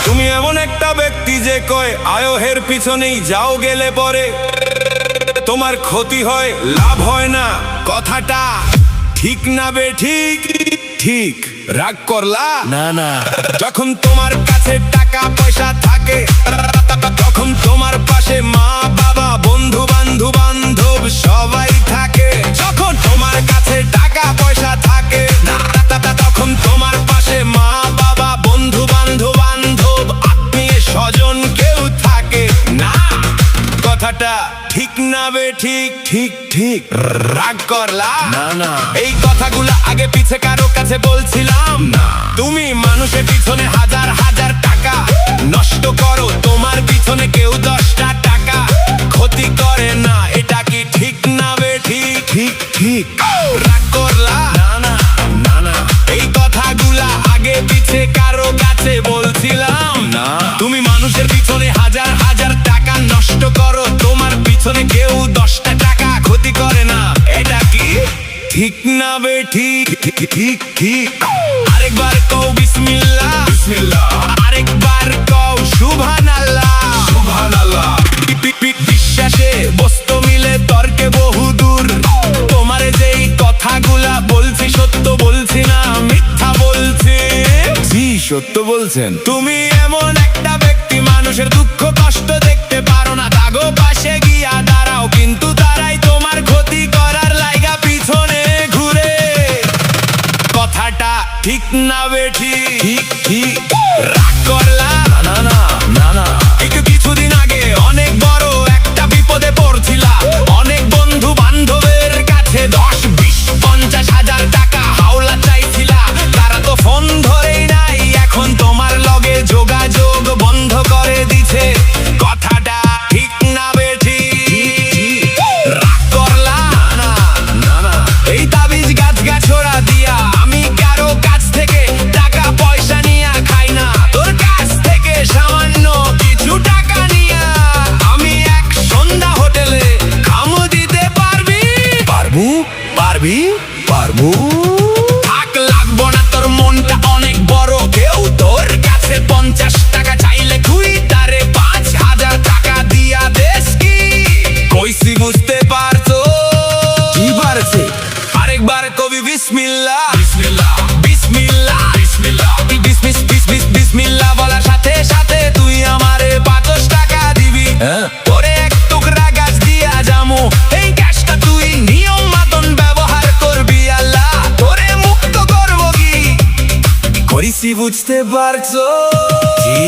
তুমি এমন একটা ব্যক্তি যে কয় আয়োহের পিছনেই যাও, গেলে পরে তোমার ক্ষতি হয়, লাভ হয় না। কথাটা ঠিক না বে ঠিক? ঠিক। রাগ করলা? না না। যখন তোমার কাছে টাকা পয়সা থাকে, তখন তোমার পাশে মা বাবা বন্ধু বান্ধব সবাই থাকে। যখন তোমার কাছে টাকা পয়সা থাকে না, তখন তোমার পাশে মা বাবা বন্ধু বান্ধব আত্মীয় স্বজন কেউ থাকে না। কথাটা ঠিক না বে ঠিক? ঠিক ঠিক। রাগ করলা? না না। এই কথাগুলো আগে পিছে কারো কাছে বলছিলাম না। তুমি মানুষের পিছনে হাজার হাজার টাকা নষ্ট করো, তোমার পিছনে কেউ 10টা টাকা ক্ষতি করে না। এটা কি ঠিক না বে ঠিক? ঠিক ঠিক। রাগ করলা? না না না না। এই কথাগুলা আগে পিছে কারো কাছে বলছিলাম না। তুমি মানুষের পিছনে হাজার হাজার টাকা নষ্ট করো, তোমার পিছনে কেউ 10টা টাকা ক্ষতি করে না। এটা কি ঠিক না বে ঠিক? ঠিক ঠিক। আরেকবার কও বিসমিল্লাহ। বিসমিল্লাহ। আরেকবার কও সুবহানাল্লাহ। সুবহানাল্লাহ। বিশ্বাসে বস্তু মিলে তর্কে বহুদূর। তোমারে যেই কথাগুলা বলছি সত্য বলছি না মিথ্যা বলছি? জি সত্য বলছেন। তুমি এমন একটা ব্যক্তি মানুষের দুঃখ কষ্ট দেখতে পারো না, তাগো পাশে গিয়া দাঁড়াও, কিন্তু তারাই তোমার ক্ষতি করার লাইগা পিছনে ঘুরে। কথাটা ঠিক না বে ঠিক? ঠিক ঠিক। রাগ করলা? না না না না। কিছুদিন আগে অনেক বড় একটা বিপদে পড়ছিলা, অনেক বন্ধু বান্ধবের কাছে 10, 20, 50 হাজার টাকা হাওলা চাইছিলা। তারা তো ফোন ধরেই নাই, এখন তোমার লগে যোগাযোগ বন্ধ করে দিছে। কথাটা ঠিক না বে ঠিক? রাগ করলা? না না না। এই তাবিজ গাছগাছড়া দিয়া আমি কারো কাছ থেকে টাকা পয়সা নিয়া খাই না। তোর কাছ থেকে সামান্য কিছু টাকা নিয়া আমি এক সন্ধ্যা হোটেলে খামো দিতে পারবি? পারবো পারবি পারবো। থাক, লাগবো না তোর মনটা অনেক বড়। কেউ তোর কাছে 50 টাকা চাইলে তুই তারে 5,000 টাকা দিয়া দেশ কি? কইছি বুঝতে পারছো? কি পারছে? আরেকবার কবি বিসমিল্লাহ। বিসমিল্লাহ। বিসমিল্লাহ। বিসমিল্লাহ। বিসমিল্লাহ বলার সাথে সাথে তুই আমারে 5 টাকা দিবি। হ্যাঁ। তোরে এক টুকরা গাছ দিয়া যামু, এই গাছটা তুই নিয়ম মতন ব্যবহার করবি। আল্লাহ তোরে মুক্ত করবো কি? করিছি বুঝতে পারছো? জি।